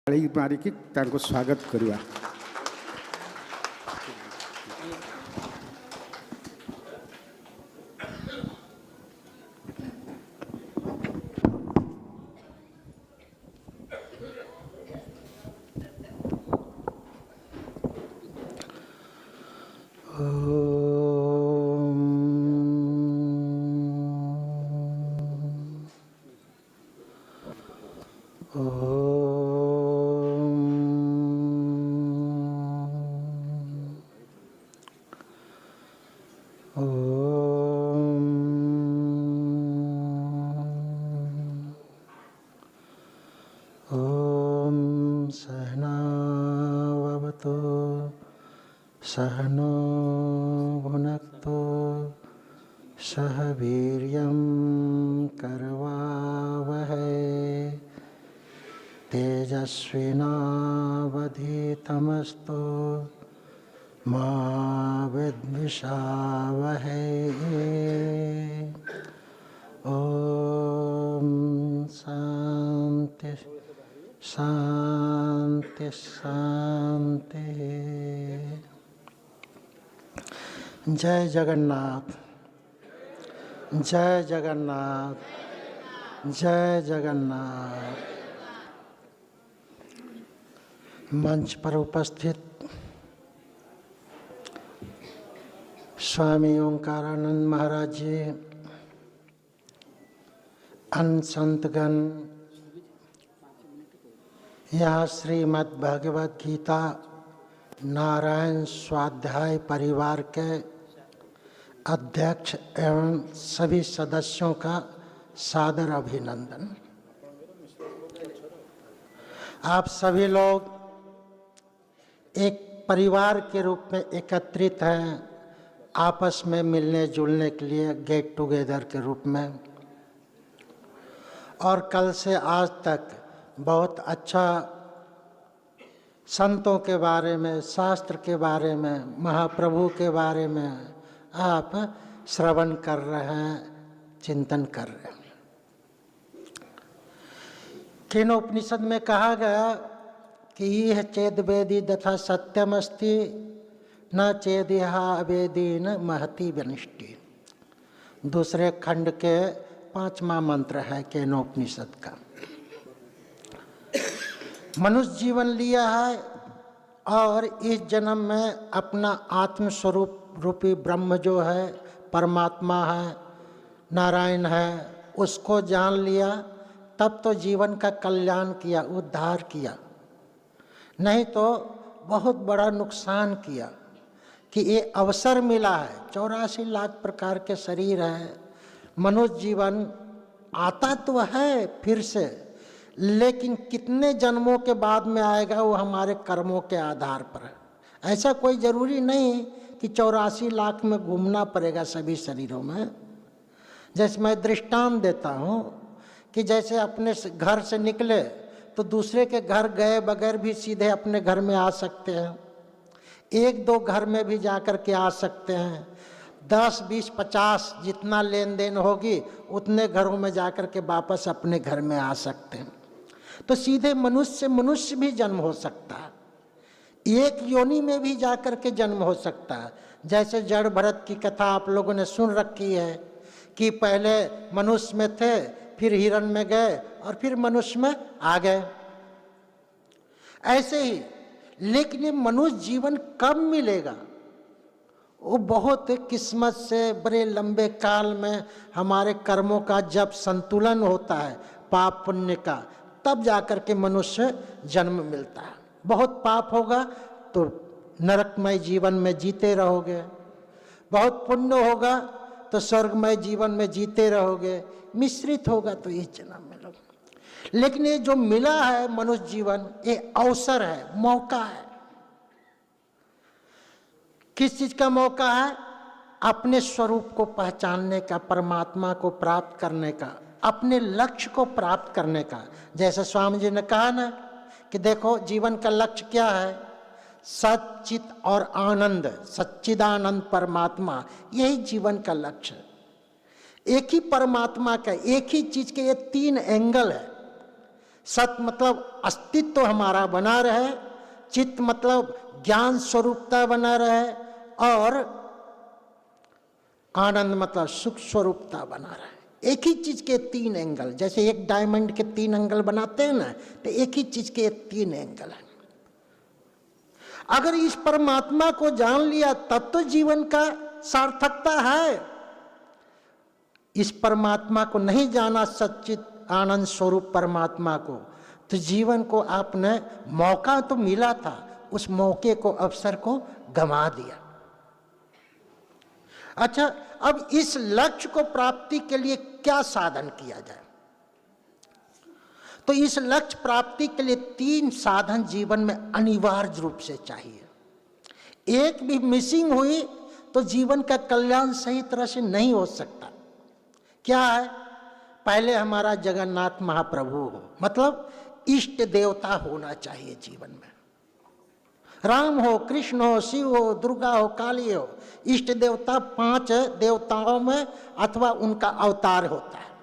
ताली मारिकी तांको स्वागत करिवा। सहनाववतु सहनो भुनक्तु सह वीर्यं करवावहै तेजस्विनावधीतमस्तु मा विद्विषावहै। ओम शांति शांति शांति। जय जगन्नाथ, जय जगन्नाथ, जय जगन्नाथ। मंच पर उपस्थित स्वामी ओंकारानंद महाराज जी, अन्य संतगण, यहाँ श्रीमद् भगवद गीता नारायण स्वाध्याय परिवार के अध्यक्ष एवं सभी सदस्यों का सादर अभिनंदन। आप सभी लोग एक परिवार के रूप में एकत्रित हैं, आपस में मिलने जुलने के लिए गेट टुगेदर के रूप में। और कल से आज तक बहुत अच्छा संतों के बारे में, शास्त्र के बारे में, महाप्रभु के बारे में आप श्रवण कर रहे हैं, चिंतन कर रहे हैं। केनोपनिषद में कहा गया कि यह चेद वेदी तथा सत्यमस्ति न चेदिहा अवेदीन महती वनिष्टि। दूसरे खंड के 5वां मंत्र है केनोपनिषद का। मनुष्य जीवन लिया है और इस जन्म में अपना आत्म स्वरूप रूपी ब्रह्म जो है, परमात्मा है, नारायण है, उसको जान लिया, तब तो जीवन का कल्याण किया, उद्धार किया। नहीं तो बहुत बड़ा नुकसान किया कि ये अवसर मिला है। 84 लाख प्रकार के शरीर है, मनुष्य जीवन आता तो है फिर से, लेकिन कितने जन्मों के बाद में आएगा वो हमारे कर्मों के आधार पर है। ऐसा कोई जरूरी नहीं कि 84 लाख में घूमना पड़ेगा सभी शरीरों में। जैसे मैं दृष्टांत देता हूँ कि जैसे अपने घर से निकले तो दूसरे के घर गए बगैर भी सीधे अपने घर में आ सकते हैं, 1-2 घर में भी जाकर के आ सकते हैं, 10, 20, 50 जितना लेन देन होगी उतने घरों में जाकर के वापस अपने घर में आ सकते हैं। तो सीधे मनुष्य से मनुष्य भी जन्म हो सकता है, एक योनि में भी जाकर के जन्म हो सकता है। जैसे जड़ भरत की कथा आप लोगों ने सुन रखी है कि पहले मनुष्य में थे, फिर हिरण में गए और फिर मनुष्य में आ गए। ऐसे ही लेकिन ये मनुष्य जीवन कब मिलेगा? वो बहुत किस्मत से बड़े लंबे काल में हमारे कर्मों का जब संतुलन होता है पाप पुण्य का, तब जाकर के मनुष्य जन्म मिलता है। बहुत पाप होगा तो नरकमय जीवन में जीते रहोगे, बहुत पुण्य होगा तो स्वर्गमय जीवन में जीते रहोगे, मिश्रित होगा तो इस जन्म में लोग। लेकिन ये जो मिला है मनुष्य जीवन, ये अवसर है, मौका है। किस चीज का मौका है? अपने स्वरूप को पहचानने का, परमात्मा को प्राप्त करने का, अपने लक्ष्य को प्राप्त करने का। जैसे स्वामी जी ने कहा ना कि देखो जीवन का लक्ष्य क्या है? सच्चित और आनंद, सच्चिदानंद परमात्मा, यही जीवन का लक्ष्य है। एक ही परमात्मा का, एक ही चीज के ये 3 एंगल है। सत मतलब अस्तित्व हमारा बना रहे, चित्त मतलब ज्ञान स्वरूपता बना रहे, और आनंद मतलब सुख स्वरूपता बना रहे। एक ही चीज के तीन एंगल, जैसे एक डायमंड के तीन एंगल बनाते हैं ना, तो एक ही चीज के तीन एंगल हैं। अगर इस परमात्मा को जान लिया तब तो जीवन का सार्थकता है। इस परमात्मा को नहीं जाना, सच्चित आनंद स्वरूप परमात्मा को, तो जीवन को आपने मौका तो मिला था, उस मौके को, अवसर को गंवा दिया। अच्छा, अब इस लक्ष्य को प्राप्ति के लिए क्या साधन किया जाए? तो इस लक्ष्य प्राप्ति के लिए तीन साधन जीवन में अनिवार्य रूप से चाहिए। एक भी मिसिंग हुई तो जीवन का कल्याण सही तरह से नहीं हो सकता। क्या है? पहले हमारा जगन्नाथ महाप्रभु हो, मतलब इष्ट देवता होना चाहिए जीवन में। राम हो, कृष्ण हो, शिव हो, दुर्गा हो, काली हो, इष्ट देवता 5 देवताओं में अथवा उनका अवतार होता है।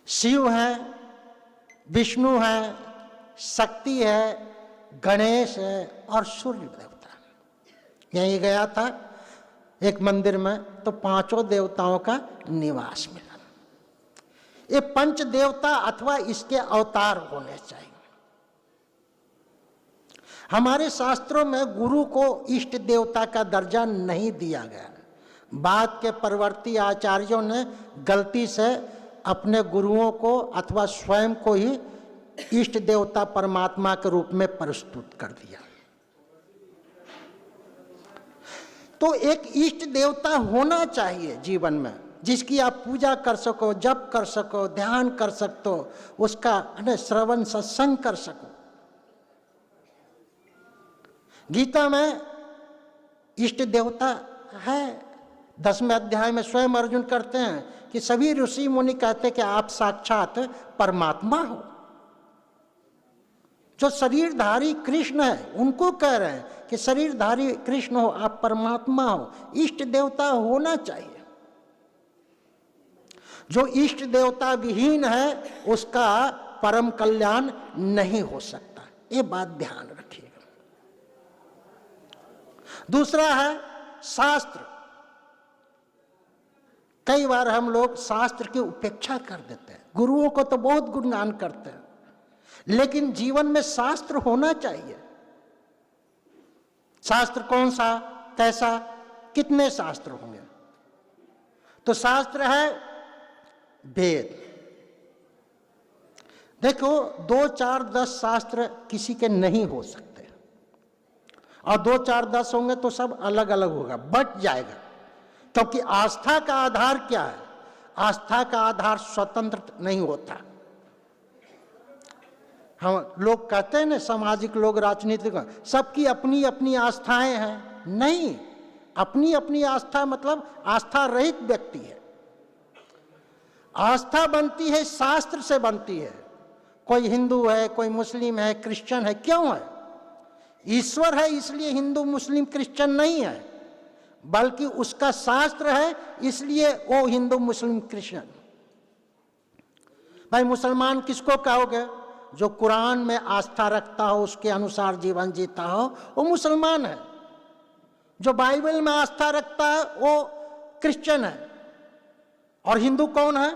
शिव है, विष्णु है, शक्ति है, गणेश है और सूर्य देवता। यहीं गया था एक मंदिर में, तो 5 देवताओं का निवास मिला। ये 5 देवता अथवा इसके अवतार होने चाहिए। हमारे शास्त्रों में गुरु को इष्ट देवता का दर्जा नहीं दिया गया। बाद के परवर्ती आचार्यों ने गलती से अपने गुरुओं को अथवा स्वयं को ही इष्ट देवता परमात्मा के रूप में प्रस्तुत कर दिया। तो एक इष्ट देवता होना चाहिए जीवन में, जिसकी आप पूजा कर सको, जप कर सको, ध्यान कर सको, उसका श्रवण सत्संग कर सको। गीता में इष्ट देवता है। 10वें अध्याय में स्वयं अर्जुन करते हैं कि सभी ऋषि मुनि कहते हैं कि आप साक्षात परमात्मा हो। जो शरीरधारी कृष्ण है उनको कह रहे हैं कि शरीरधारी कृष्ण हो, आप परमात्मा हो, इष्ट देवता होना चाहिए। जो इष्ट देवता विहीन है उसका परम कल्याण नहीं हो सकता। ये बात ध्यान रखिएगा। दूसरा है शास्त्र। कई बार हम लोग शास्त्र की उपेक्षा कर देते हैं। गुरुओं को तो बहुत गुणगान करते हैं, लेकिन जीवन में शास्त्र होना चाहिए। शास्त्र कौन सा, कैसा, कितने शास्त्र होंगे? तो शास्त्र है वेद। देखो 2, 4, 10 शास्त्र किसी के नहीं हो सकते, और 2, 4, 10 होंगे तो सब अलग अलग होगा, बट जाएगा। क्योंकि आस्था का आधार क्या है? आस्था का आधार स्वतंत्र नहीं होता। हम लोग कहते हैं ना, सामाजिक लोग, राजनीतिक, सबकी अपनी अपनी आस्थाएं हैं। नहीं, अपनी अपनी आस्था मतलब आस्था रहित व्यक्ति है। आस्था बनती है शास्त्र से बनती है। कोई हिंदू है, कोई मुस्लिम है, क्रिश्चियन है, क्यों है? ईश्वर है इसलिए हिंदू मुस्लिम क्रिश्चियन नहीं है, बल्कि उसका शास्त्र है इसलिए वो हिंदू मुस्लिम क्रिश्चियन। भाई मुसलमान किसको कहोगे? जो कुरान में आस्था रखता हो, उसके अनुसार जीवन जीता हो, वो मुसलमान है। जो बाइबल में आस्था रखता है वो क्रिश्चियन है। और हिंदू कौन है?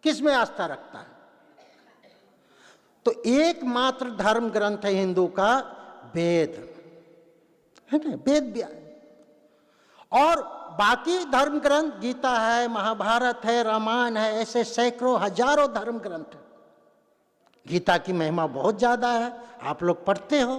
किस में आस्था रखता है? तो एकमात्र धर्म ग्रंथ है हिंदू का वेद, है ना? वेद भी। और बाकी धर्म ग्रंथ, गीता है, महाभारत है, रामायण है, ऐसे सैकड़ों हजारों धर्म ग्रंथ है। गीता की महिमा बहुत ज्यादा है, आप लोग पढ़ते हो,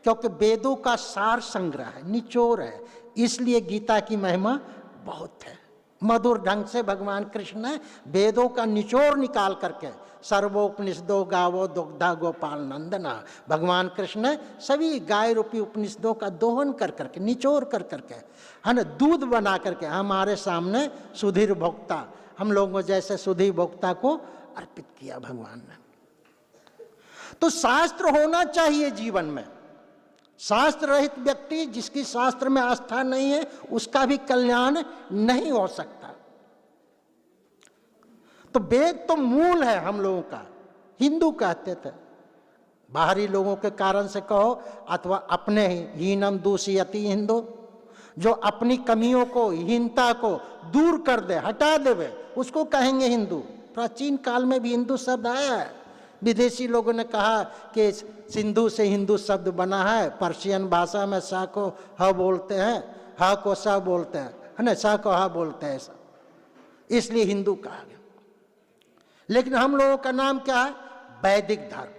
क्योंकि वेदों का सार संग्रह है, निचोड़ है, इसलिए गीता की महिमा बहुत है। मधुर ढंग से भगवान कृष्ण ने वेदों का निचोड़ निकाल करके, सर्वोपनिषदो गावो दुग्धा गोपाल नंदना, भगवान कृष्ण ने सभी गाय रूपी उपनिषदों का दोहन कर करके, निचोड़ कर करके, है ना, दूध बना करके हमारे सामने सुधीर भोक्ता, हम लोगों जैसे सुधीर भोक्ता को अर्पित किया भगवान ने। तो शास्त्र होना चाहिए जीवन में। शास्त्र रहित व्यक्ति, जिसकी शास्त्र में आस्था नहीं है, उसका भी कल्याण नहीं हो सकता। तो वेद तो मूल है हम लोगों का, हिंदू कहते थे। बाहरी लोगों के कारण से कहो अथवा अपने ही हीनम दूषयति हिंदू, जो अपनी कमियों को, हीनता को दूर कर दे, हटा देवे, उसको कहेंगे हिंदू। प्राचीन काल में भी हिंदू शब्द आया है। विदेशी लोगों ने कहा कि सिंधु से हिंदू शब्द बना है। पर्शियन भाषा में सा को ह बोलते हैं, ह को सा बोलते हैं, है ना, सा को ह बोलते हैं, ऐसा इसलिए हिंदू कहा गया। लेकिन हम लोगों का नाम क्या है? वैदिक धर्म।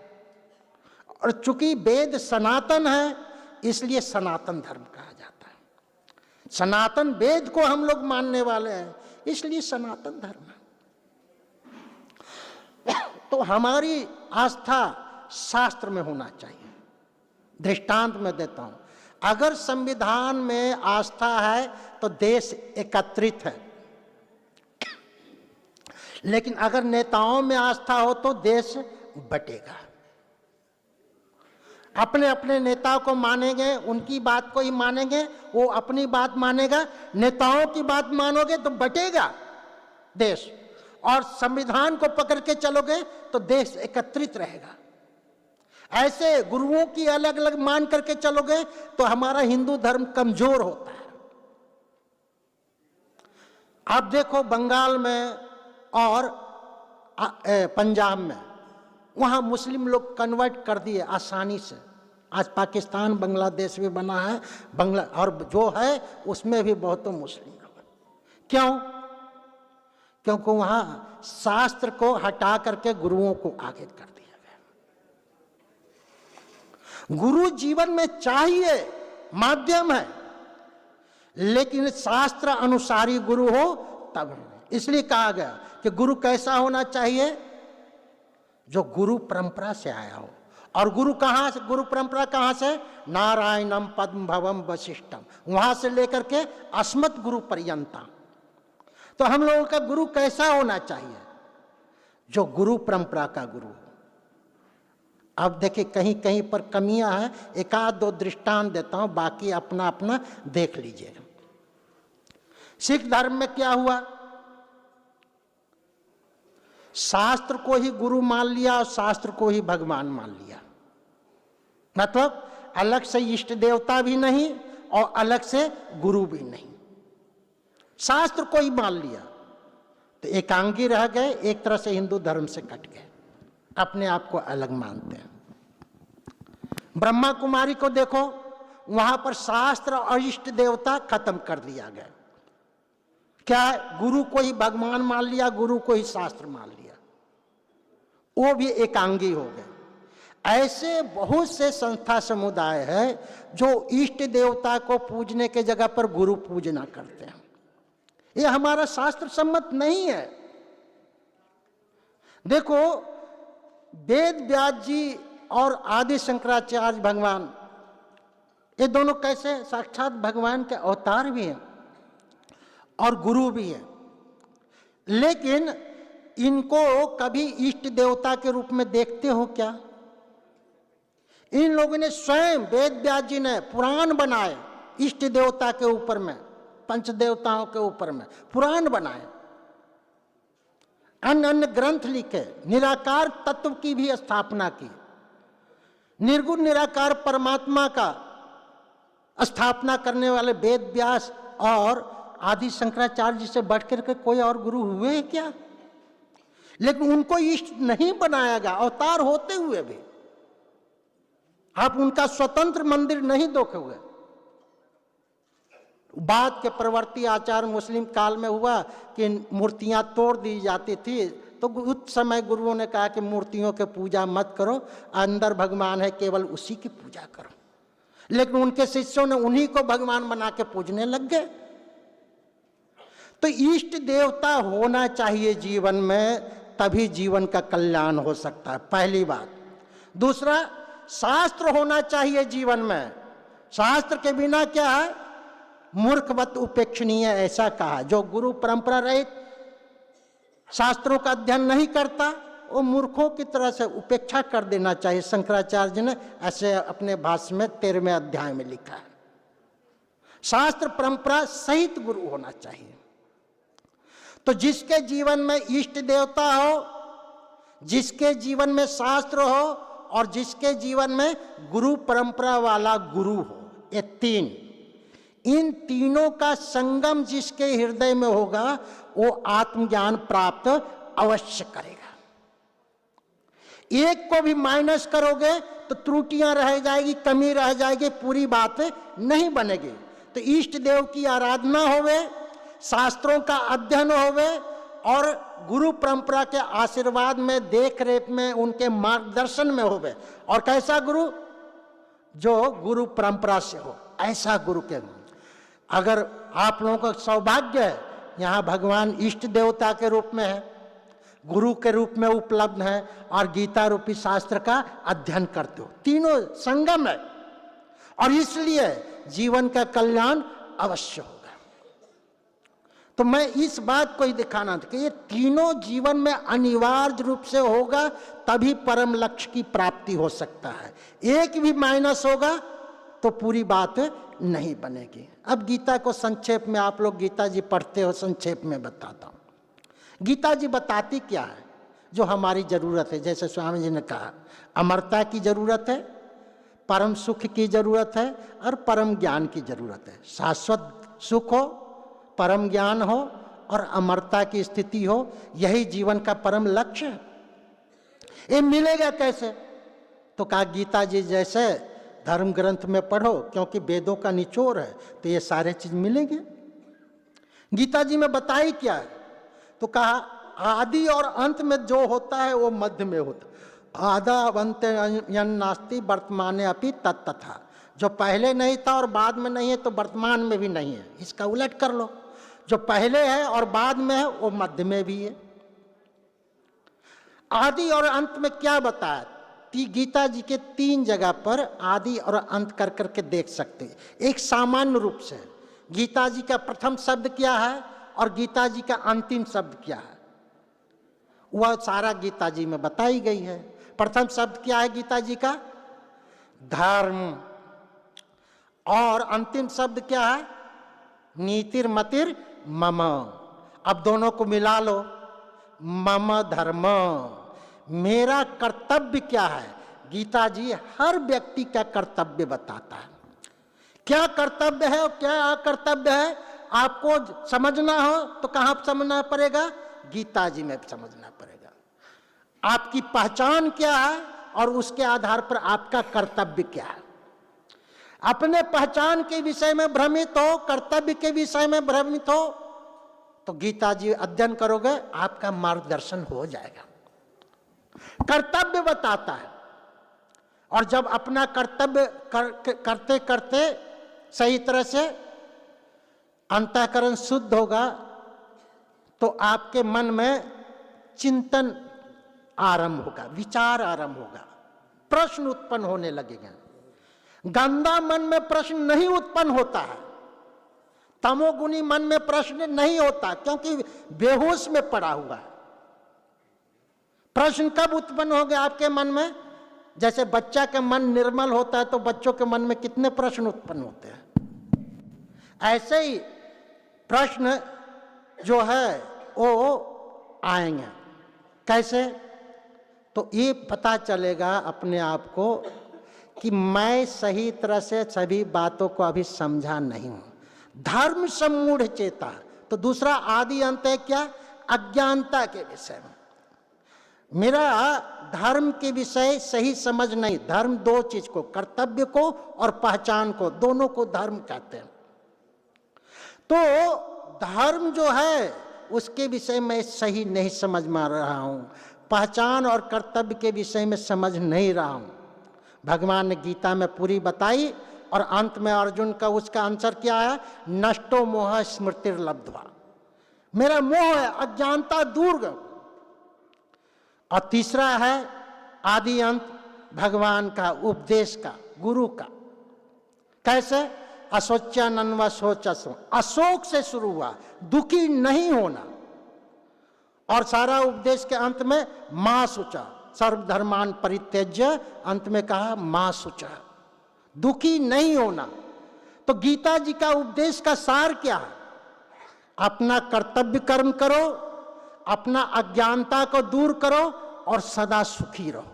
और चूंकि वेद सनातन है इसलिए सनातन धर्म कहा जाता है। सनातन वेद को हम लोग मानने वाले हैं इसलिए सनातन धर्म है। तो हमारी आस्था शास्त्र में होना चाहिए। दृष्टांत में देता हूं, अगर संविधान में आस्था है तो देश एकत्रित है, लेकिन अगर नेताओं में आस्था हो तो देश बटेगा। अपने अपने नेताओं को मानेंगे, उनकी बात को ही मानेंगे, वो अपनी बात मानेगा। नेताओं की बात मानोगे तो बटेगा देश, और संविधान को पकड़ के चलोगे तो देश एकत्रित रहेगा। ऐसे गुरुओं की अलग अलग मान करके चलोगे तो हमारा हिंदू धर्म कमजोर होता है। आप देखो बंगाल में और पंजाब में, वहाँ मुस्लिम लोग कन्वर्ट कर दिए आसानी से। आज पाकिस्तान बांग्लादेश भी बना है, बंगला और जो है उसमें भी बहुत मुस्लिम लोग हैं। क्यों? क्योंकि वहाँ शास्त्र को हटा करके गुरुओं को आगे कर दिया गया। गुरु जीवन में चाहिए, माध्यम है, लेकिन शास्त्र अनुसारी गुरु हो तब है। इसलिए कहा गया कि गुरु कैसा होना चाहिए? जो गुरु परंपरा से आया हो। और गुरु कहाँ से? गुरु परंपरा कहाँ से? नारायणम पद्म भवम वशिष्ठम, वहां से लेकर के अस्मत् गुरु पर्यंता। तो हम लोगों का गुरु कैसा होना चाहिए? जो गुरु परंपरा का गुरु हो। अब देखिए कहीं कहीं पर कमियां हैं, एक आध दो दृष्टांत देता हूं, बाकी अपना अपना देख लीजिएगा। सिख धर्म में क्या हुआ? शास्त्र को ही गुरु मान लिया और शास्त्र को ही भगवान मान लिया। मतलब अलग से इष्ट देवता भी नहीं और अलग से गुरु भी नहीं, शास्त्र को ही मान लिया। तो एकांगी रह गए, एक तरह से हिंदू धर्म से कट गए, अपने आप को अलग मानते हैं। ब्रह्मा कुमारी को देखो, वहां पर शास्त्र और इष्ट देवता खत्म कर दिया गया। क्या? गुरु को ही भगवान मान लिया, गुरु को ही शास्त्र मान लिया, वो भी एकांगी हो गए। ऐसे बहुत से संस्था समुदाय है जो इष्ट देवता को पूजने के जगह पर गुरु पूजना करते हैं। ये हमारा शास्त्र सम्मत नहीं है। देखो वेद व्यास जी और आदि शंकराचार्य भगवान, ये दोनों कैसे साक्षात भगवान के अवतार भी हैं और गुरु भी हैं, लेकिन इनको कभी इष्ट देवता के रूप में देखते हो क्या? इन लोगों ने स्वयं, वेद व्यास जी ने पुराण बनाए इष्ट देवता के ऊपर में, पंच देवताओं के ऊपर में पुराण बनाए, अन्य अन्य ग्रंथ लिखे, निराकार तत्व की भी स्थापना की, निर्गुण निराकार परमात्मा का स्थापना करने वाले वेद व्यास और आदि शंकराचार्य जी से बढ़कर के कोई और गुरु हुए हैं क्या? लेकिन उनको इष्ट नहीं बनाया गया, अवतार होते हुए भी आप उनका स्वतंत्र मंदिर नहीं देखोगे। बाद के प्रवर्ती आचार मुस्लिम काल में हुआ कि मूर्तियां तोड़ दी जाती थी, तो उस समय गुरुओं ने कहा कि मूर्तियों की पूजा मत करो, अंदर भगवान है, केवल उसी की पूजा करो। लेकिन उनके शिष्यों ने उन्हीं को भगवान बना के पूजने लग गए। तो इष्ट देवता होना चाहिए जीवन में, तभी जीवन का कल्याण हो सकता है, पहली बात। दूसरा, शास्त्र होना चाहिए जीवन में। शास्त्र के बिना क्या है? मूर्खवत उपेक्षणीय, ऐसा कहा। जो गुरु परंपरा रहित शास्त्रों का अध्ययन नहीं करता, वो मूर्खों की तरह से उपेक्षा कर देना चाहिए। शंकराचार्य जी ने ऐसे अपने भाष्य में 13वें अध्याय में लिखा है। शास्त्र परंपरा सहित गुरु होना चाहिए। तो जिसके जीवन में इष्ट देवता हो, जिसके जीवन में शास्त्र हो और जिसके जीवन में गुरु परंपरा वाला गुरु हो, ये तीन, इन तीनों का संगम जिसके हृदय में होगा वो आत्मज्ञान प्राप्त अवश्य करेगा। एक को भी माइनस करोगे तो त्रुटियां रह जाएगी, कमी रह जाएगी, पूरी बात नहीं बनेगी। तो इष्ट देव की आराधना होवे, शास्त्रों का अध्ययन होवे और गुरु परंपरा के आशीर्वाद में, देख रेख में, उनके मार्गदर्शन में होवे। और कैसा गुरु? जो गुरु परंपरा से हो, ऐसा गुरु के। अगर आप लोगों का सौभाग्य है, यहाँ भगवान इष्ट देवता के रूप में है, गुरु के रूप में उपलब्ध है और गीता रूपी शास्त्र का अध्ययन करते हो, तीनों संगम है और इसलिए जीवन का कल्याण अवश्य होगा। तो मैं इस बात को ही दिखाना था कि ये तीनों जीवन में अनिवार्य रूप से होगा, तभी परम लक्ष्य की प्राप्ति हो सकता है। एक भी माइनस होगा तो पूरी बात नहीं बनेगी। अब गीता को संक्षेप में, आप लोग गीता जी पढ़ते हो, संक्षेप में बताता हूं। गीता जी बताती क्या है जो हमारी जरूरत है। जैसे स्वामी जी ने कहा, अमरता की जरूरत है, परम सुख की जरूरत है और परम ज्ञान की जरूरत है। शाश्वत सुख हो, परम ज्ञान हो और अमरता की स्थिति हो, यही जीवन का परम लक्ष्य है। ये मिलेगा कैसे? तो कहा गीता जी जैसे धर्म ग्रंथ में पढ़ो, क्योंकि वेदों का निचोड़ है, तो ये सारे चीज मिलेंगे। गीता जी में बताई क्या है? तो कहा आदि और अंत में जो होता है वो मध्य में होता है। आदा अंत नास्ति वर्तमाने अपि तत्तथा। जो पहले नहीं था और बाद में नहीं है तो वर्तमान में भी नहीं है। इसका उलट कर लो, जो पहले है और बाद में है वो मध्य में भी है। आदि और अंत में क्या बताया? गीता जी के 3 जगह पर आदि और अंत कर करके देख सकते हैं। एक सामान्य रूप से गीता जी का प्रथम शब्द क्या है और गीता जी का अंतिम शब्द क्या है, वह सारा गीता जी में बताई गई है। प्रथम शब्द क्या है गीता जी का? धर्म। और अंतिम शब्द क्या है? नीतिर मतिर मम। अब दोनों को मिला लो, मम धर्म, मेरा कर्तव्य क्या है। गीता जी हर व्यक्ति का कर्तव्य बताता है। क्या कर्तव्य है और क्या अकर्तव्य है, आपको समझना हो तो कहां समझना पड़ेगा? गीता जी में समझना पड़ेगा। आपकी पहचान क्या है और उसके आधार पर आपका कर्तव्य क्या है। अपने पहचान के विषय में भ्रमित हो, कर्तव्य के विषय में भ्रमित हो, तो गीता जी अध्ययन करोगे, आपका मार्गदर्शन हो जाएगा। कर्तव्य बताता है और जब अपना कर्तव्य करते करते सही तरह से अंतःकरण शुद्ध होगा तो आपके मन में चिंतन आरंभ होगा, विचार आरंभ होगा, प्रश्न उत्पन्न होने लगेगा। गंदा मन में प्रश्न नहीं उत्पन्न होता है, तमोगुनी मन में प्रश्न नहीं होता, क्योंकि बेहोश में पड़ा हुआ है। प्रश्न कब उत्पन्न हो गया आपके मन में? जैसे बच्चा का मन निर्मल होता है तो बच्चों के मन में कितने प्रश्न उत्पन्न होते हैं। ऐसे ही प्रश्न जो है वो आएंगे। कैसे? तो ये पता चलेगा अपने आप को कि मैं सही तरह से सभी बातों को अभी समझा नहीं हूं। धर्म सम्मूढ़ चेता। तो दूसरा आदि अंत है क्या? अज्ञानता के विषय में मेरा धर्म के विषय सही समझ नहीं। धर्म 2 चीज को, कर्तव्य को और पहचान को, दोनों को धर्म कहते हैं। तो धर्म जो है उसके विषय में सही नहीं समझ में रहा हूं, पहचान और कर्तव्य के विषय में समझ नहीं रहा हूं। भगवान ने गीता में पूरी बताई और अंत में अर्जुन का उसका आंसर क्या है? नष्टो मोह स्मृतिर्लब्ध्वा। मेरा मोह है, अज्ञानता दूर। और तीसरा है आदि अंत भगवान का उपदेश का, गुरु का। कैसे? अशोच्यानन्वा शोचस्व, अशोक से शुरू हुआ, दुखी नहीं होना। और सारा उपदेश के अंत में मां शुचा, सर्वधर्मान परित्यज्य, अंत में कहा मां शुचा, दुखी नहीं होना। तो गीता जी का उपदेश का सार क्या है? अपना कर्तव्य कर्म करो, अपना अज्ञानता को दूर करो और सदा सुखी रहो।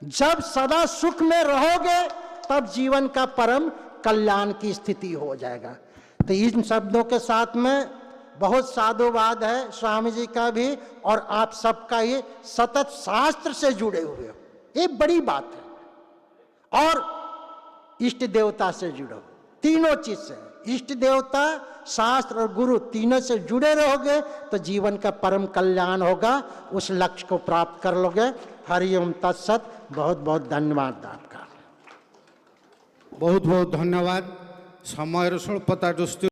जब सदा सुख में रहोगे तब जीवन का परम कल्याण की स्थिति हो जाएगा। तो इन शब्दों के साथ में बहुत साधुवाद है स्वामी जी का भी और आप सबका ये सतत शास्त्र से जुड़े हुए हो, ये बड़ी बात है। और इष्ट देवता से जुड़ो, तीनों चीज से, इष्ट देवता, शास्त्र और गुरु तीनों से जुड़े रहोगे तो जीवन का परम कल्याण होगा, उस लक्ष्य को प्राप्त कर लोगे। हरिओम तत्सत। बहुत बहुत धन्यवाद आपका। बहुत बहुत धन्यवाद। समय स्वल्पता दृष्टि